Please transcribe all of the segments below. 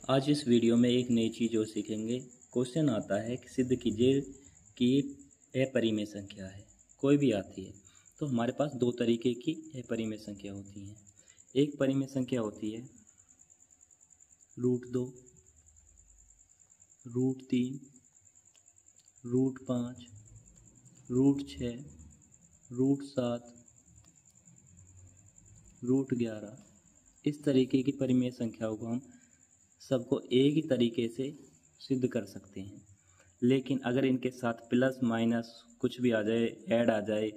आज इस वीडियो में एक नई चीज़ और सीखेंगे। क्वेश्चन आता है कि सिद्ध कीजिए कि अपरिमेय संख्या है, कोई भी आती है तो हमारे पास दो तरीके की अपरिमेय संख्या होती हैं। एक परिमेय संख्या होती है √2, √3, √5, √6, √7, √11। इस तरीके की परिमेय संख्याओं को हम सबको एक ही तरीके से सिद्ध कर सकते हैं। लेकिन अगर इनके साथ प्लस माइनस कुछ भी आ जाए, ऐड आ जाए,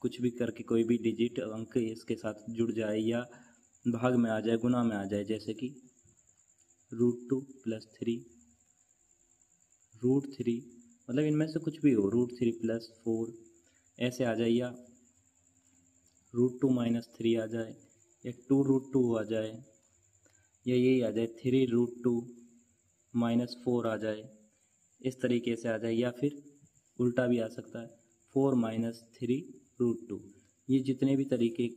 कुछ भी करके कोई भी डिजिट अंक इसके साथ जुड़ जाए या भाग में आ जाए, गुना में आ जाए, जैसे कि √2 + 3, √3, मतलब इनमें से कुछ भी हो, √3 + 4 ऐसे आ जाए, या √2 - 3 आ जाए, या 2√2 आ जाए, या यही आ जाए 3√2 - 4 आ जाए, इस तरीके से आ जाए, या फिर उल्टा भी आ सकता है 4 - 3√2। ये जितने भी तरीके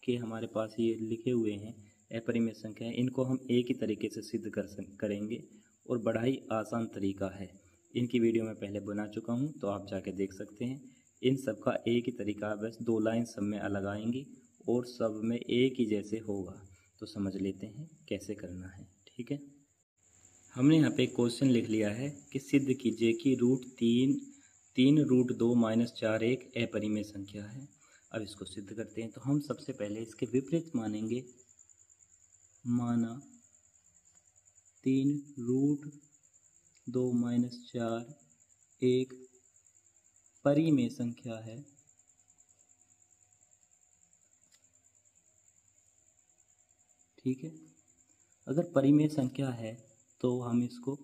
के हमारे पास ये लिखे हुए हैं अपरिमेय संख्या है, इनको हम एक ही तरीके से सिद्ध करेंगे और बड़ा ही आसान तरीका है। इनकी वीडियो मैं पहले बना चुका हूँ, तो आप जाके देख सकते हैं। इन सब का एक ही तरीका, बस 2 लाइन सब में अलग आएंगी और सब में एक ही जैसे होगा। तो समझ लेते हैं कैसे करना है, ठीक है। हमने यहाँ पे एक क्वेश्चन लिख लिया है कि सिद्ध कीजिए कि √3 √2 - 4 एक अपरिमेय संख्या है। अब इसको सिद्ध करते हैं। तो हम सबसे पहले इसके विपरीत मानेंगे। माना 3√2 - 4 एक परिमेय संख्या है। ठीक है, अगर परिमेय संख्या है तो हम इसको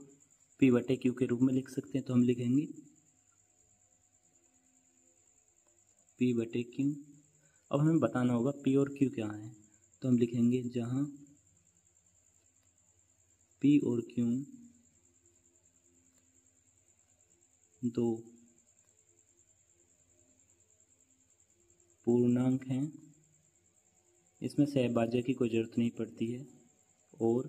P/Q के रूप में लिख सकते हैं। तो हम लिखेंगे P/Q। अब हमें बताना होगा P और Q क्या है, तो हम लिखेंगे जहाँ P और Q दो पूर्णांक हैं, इसमें सहभाज्य की कोई ज़रूरत नहीं पड़ती है, और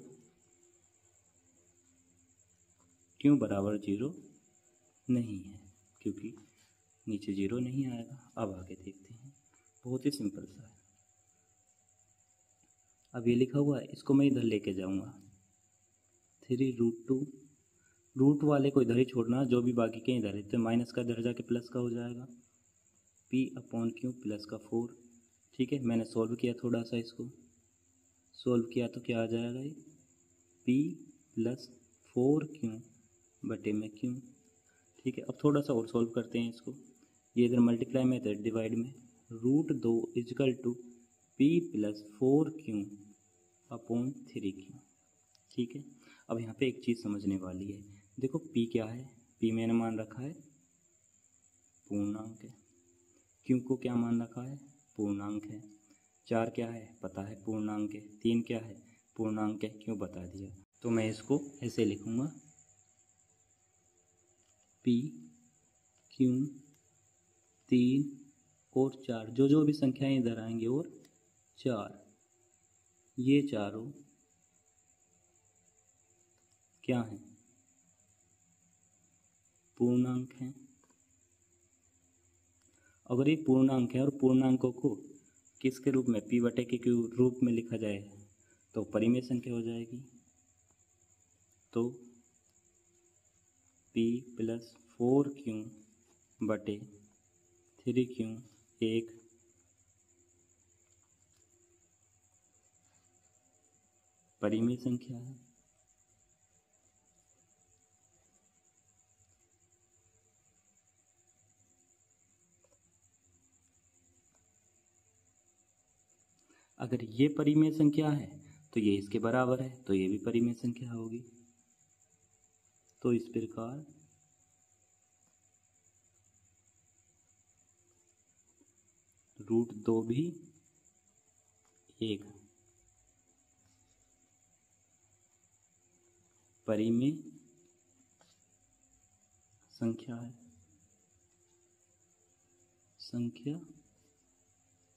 Q = 0 नहीं है, क्योंकि नीचे 0 नहीं आएगा। अब आगे देखते हैं, बहुत ही सिंपल सा है। अब ये लिखा हुआ है, इसको मैं इधर लेके जाऊंगा। 3√2 रूट वाले को इधर ही छोड़ना, जो भी बाकी के इधर है, तो माइनस का इधर जाके प्लस का हो जाएगा। P/Q +4। ठीक है, मैंने सॉल्व किया, थोड़ा सा इसको सॉल्व किया तो क्या आ जाएगा, ये P + 4Q/Q। ठीक है, अब थोड़ा सा और सॉल्व करते हैं इसको। ये इधर मल्टीप्लाई में, इधर डिवाइड में। √2 = P + 4Q/3Q। ठीक है, अब यहाँ पे एक चीज़ समझने वाली है। देखो P क्या है, P मैंने मान रखा है पूर्णांक है। Q को क्या मान रखा है, पूर्णांक है। 4 क्या है, पता है, पूर्णांक है। 3 क्या है, पूर्णांक है, क्यों बता दिया। तो मैं इसको ऐसे लिखूँगा, P, Q, 3 और 4, जो भी संख्याएं इधर आएंगी, और 4, ये चारों क्या हैं, पूर्णांक हैं। अगर ये पूर्णांक है और पूर्णांकों को किसके रूप में, P/Q के रूप में लिखा जाए तो परिमेय संख्या हो जाएगी। तो P + 4Q/3Q एक परिमेय संख्या है। अगर ये परिमेय संख्या है तो ये इसके बराबर है, तो ये भी परिमेय संख्या होगी। तो इस प्रकार √2 भी एक परिमेय संख्या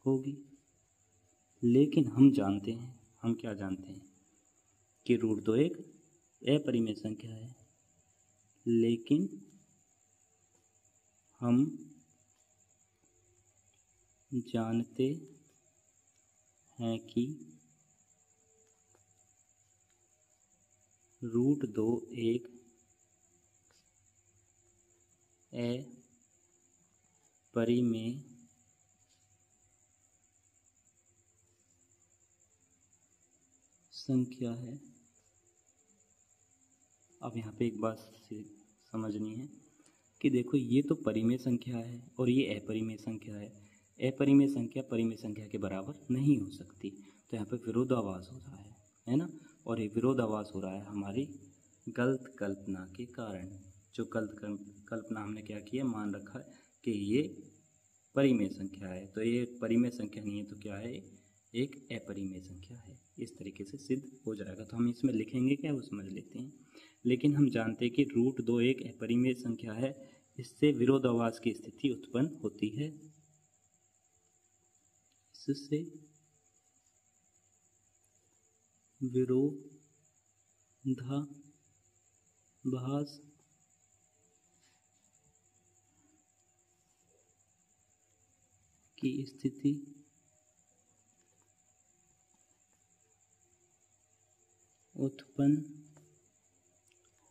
होगी। लेकिन हम जानते हैं, हम क्या जानते हैं कि √2 एक अपरिमेय संख्या है, लेकिन हम जानते हैं कि √2 एक अपरिमेय संख्या है। अब यहाँ पे एक बात समझनी है कि देखो ये तो परिमेय संख्या है और ये अपरिमेय संख्या है। अपरिमेय संख्या परिमेय संख्या के बराबर नहीं हो सकती, तो यहाँ पे विरोधाभास हो रहा है ना। और ये विरोधाभास हो रहा है हमारी गलत कल्पना के कारण। जो गलत कल्पना हमने क्या किया, मान रखा है कि ये परिमेय संख्या है, तो ये परिमेय संख्या नहीं है तो क्या है, एक अपरिमेय संख्या है। इस तरीके से सिद्ध हो जाएगा। तो हम इसमें लिखेंगे क्या, वो समझ लेते हैं। लेकिन हम जानते हैं कि √2 एक अपरिमेय संख्या है, इससे विरोधाभास की स्थिति उत्पन्न होती है। इससे विरोधाभास की स्थिति उत्पन्न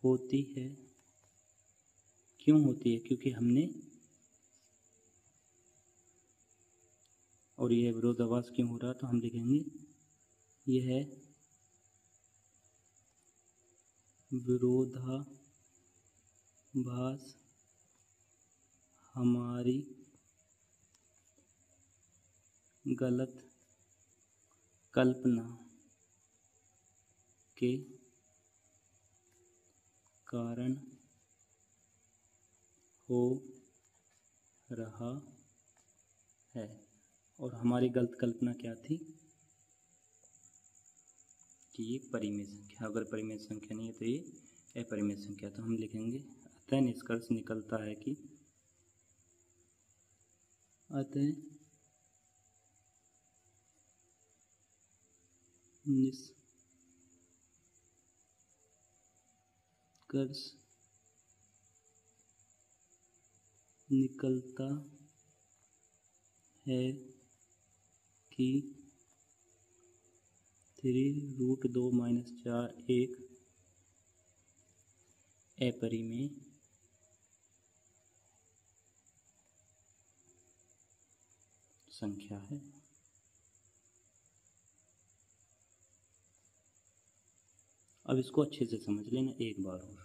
होती है। क्यों होती है, क्योंकि हमने, और यह विरोधाभास क्यों हो रहा, तो हम लिखेंगे यह विरोधाभास हमारी गलत कल्पना के कारण हो रहा है। और हमारी गलत कल्पना क्या थी कि ये परिमेय संख्या, अगर परिमेय संख्या नहीं है तो ये अपरिमेय संख्या। तो हम लिखेंगे अतः निष्कर्ष निकलता है कि निष्कर्ष निकलता है कि 3√2 - 4 एक अपरिमेय संख्या है। अब इसको अच्छे से समझ लेना एक बार और।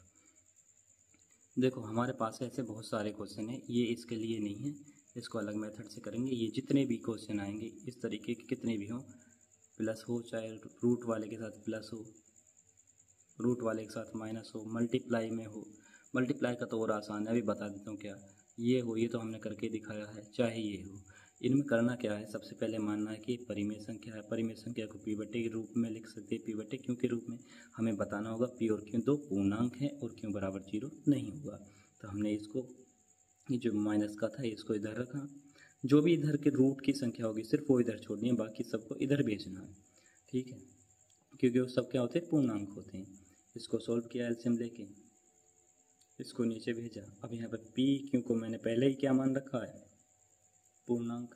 देखो हमारे पास ऐसे बहुत सारे क्वेश्चन हैं, ये इसके लिए नहीं है, इसको अलग मेथड से करेंगे। ये जितने भी क्वेश्चन आएंगे इस तरीके के, कितने भी हों, प्लस हो चाहे रूट वाले के साथ प्लस हो, रूट वाले के साथ माइनस हो, मल्टीप्लाई में हो। मल्टीप्लाई का तो और आसान है, अभी बता देता हूँ क्या। ये हो, ये तो हमने करके दिखाया है, चाहे ये हो। इनमें करना क्या है, सबसे पहले मानना है कि परिमेय संख्या है। परिमेय संख्या को p/t के रूप में लिख सकते हैं। p/t क्यों के रूप में, हमें बताना होगा p और q दो पूर्णांक हैं और q बराबर 0 नहीं होगा। तो हमने इसको, ये जो माइनस का था इसको इधर रखा। जो भी इधर के रूट की संख्या होगी सिर्फ वो इधर छोड़नी है, बाकी सबको इधर भेजना है, ठीक है, क्योंकि वो सब क्या होते हैं, पूर्णांक होते हैं। इसको सॉल्व किया एलसीएम लेके, इसको नीचे भेजा। अब यहाँ पर p q को मैंने पहले ही क्या मान रखा है, पूर्णांक।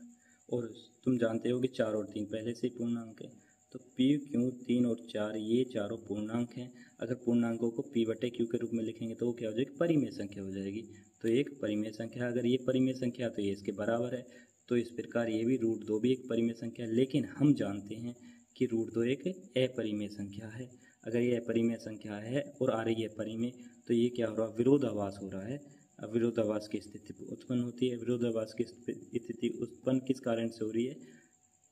और तुम जानते हो कि 4 और 3 पहले से ही पूर्णांक है, तो p q 3 और 4 ये चारों पूर्णांक हैं। अगर पूर्णांकों को p/q के रूप में लिखेंगे तो वो क्या हो जाएगी, परिमेय संख्या हो जाएगी। तो एक परिमेय संख्या, अगर ये परिमेय संख्या तो ये इसके बराबर है। तो इस प्रकार ये भी √2 भी एक परिमेय संख्या है, लेकिन हम जानते हैं कि √2 एक अपरिमेय संख्या है। अगर ये अपरिमेय संख्या है और आ रही है परिमेय, तो ये क्या हो रहा है, विरोधाभास हो रहा है। अब विरोधाभास की स्थिति उत्पन्न होती है। विरोधाभास की स्थिति उत्पन्न किस कारण से हो रही है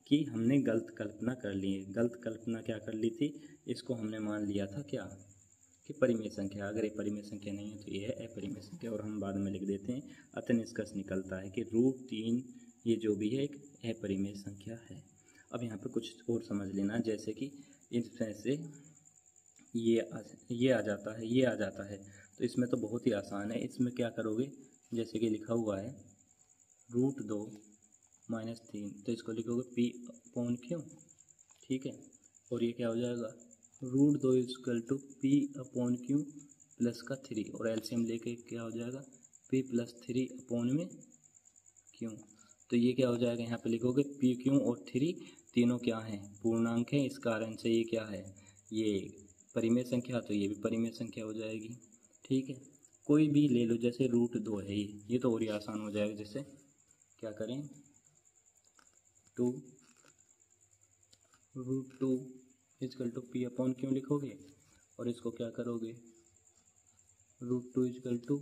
कि हमने गलत कल्पना कर ली है। गलत कल्पना क्या कर ली थी, इसको हमने मान लिया था क्या, कि परिमेय संख्या। अगर ये परिमेय संख्या नहीं है तो ये है अपरिमेय संख्या। और हम बाद में लिख देते हैं अतः निष्कर्ष निकलता है कि √3 ये जो भी है एक अपरिमेय संख्या है। अब यहाँ पे कुछ और समझ लेना, जैसे कि इसमें से ये आ जाता है, ये आ जाता है, तो इसमें तो बहुत ही आसान है। इसमें क्या करोगे, जैसे कि लिखा हुआ है √2 - 3, तो इसको लिखोगे p/q, ठीक है। और ये क्या हो जाएगा, √2 is equal to P upon Q plus का 3 और एलसीएम लेके क्या हो जाएगा p प्लस 3 अपॉन में क्यू। तो ये क्या हो जाएगा, यहाँ पे लिखोगे p क्यू और 3 तीनों क्या हैं, पूर्णांक हैं, इस कारण से ये क्या है, ये परिमेय संख्या, तो ये भी परिमेय संख्या हो जाएगी। ठीक है, कोई भी ले लो, जैसे √2 है ये तो और ही आसान हो जाएगा। जैसे क्या करें, 2 √2 is equal to P upon Q लिखोगे और इसको क्या करोगे, √2 is equal to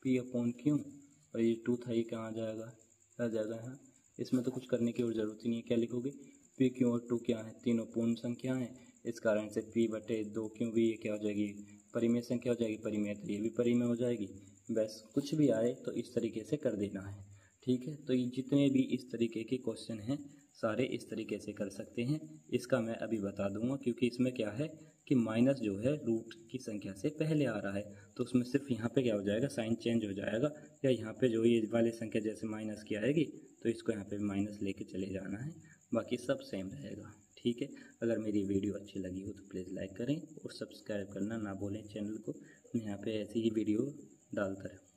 P upon Q, और ये 2 था, ये कहाँ जाएगा, आ जाएगा यहाँ। इसमें तो कुछ करने की और ज़रूरत ही नहीं है। क्या लिखोगे, पी क्यू और 2 क्या है, तीनों पूर्ण संख्या हैं, इस कारण से p/2 क्यू भी ये क्या हो जाएगी, परिमेय संख्या हो जाएगी, परिमेय तो ये भी परिमेय हो जाएगी। बस कुछ भी आए तो इस तरीके से कर देना है। ठीक है, तो ये जितने भी इस तरीके के क्वेश्चन हैं सारे इस तरीके से कर सकते हैं। इसका मैं अभी बता दूंगा, क्योंकि इसमें क्या है कि माइनस जो है रूट की संख्या से पहले आ रहा है, तो उसमें सिर्फ यहाँ पे क्या हो जाएगा, साइन चेंज हो जाएगा, या यहाँ पे जो ये वाली संख्या जैसे माइनस की आएगी तो इसको यहाँ पे माइनस लेके चले जाना है, बाकी सब सेम रहेगा। ठीक है, अगर मेरी वीडियो अच्छी लगी हो तो प्लीज़ लाइक करें और सब्सक्राइब करना ना भूलें चैनल को। मैं यहाँ पे ऐसी ही वीडियो डालता रहूँ।